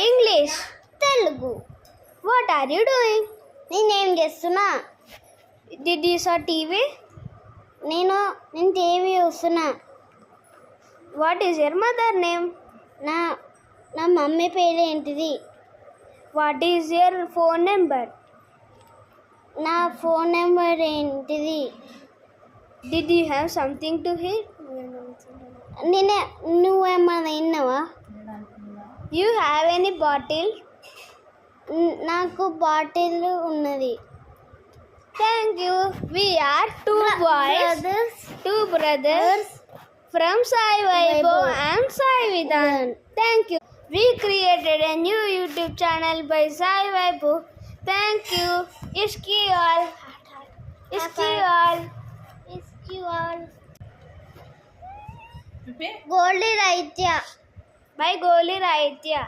English. Telugu. What are you doing? నేనేం చేస్తున్నా? Did you saw TV? నేను టీవీ చూస్తున్నా. What is your mother name? నా నా మమ్మీ పేరు ఏంటిది? What is your phone number? నా ఫోన్ నెంబర్ ఏంటిది? Did you have something to hit? నువ్వేమన్నా విన్నావా? You have any bottle? నాకు బాటిల్ ఉన్నది. Thank you. We are two brothers from Sai Vaibhav and Sai Vidhan. Thank you. We created a new YouTube channel by Sai Vaibhav. Thank you. Iski all. Goldie Raitya. By Goli Raitya.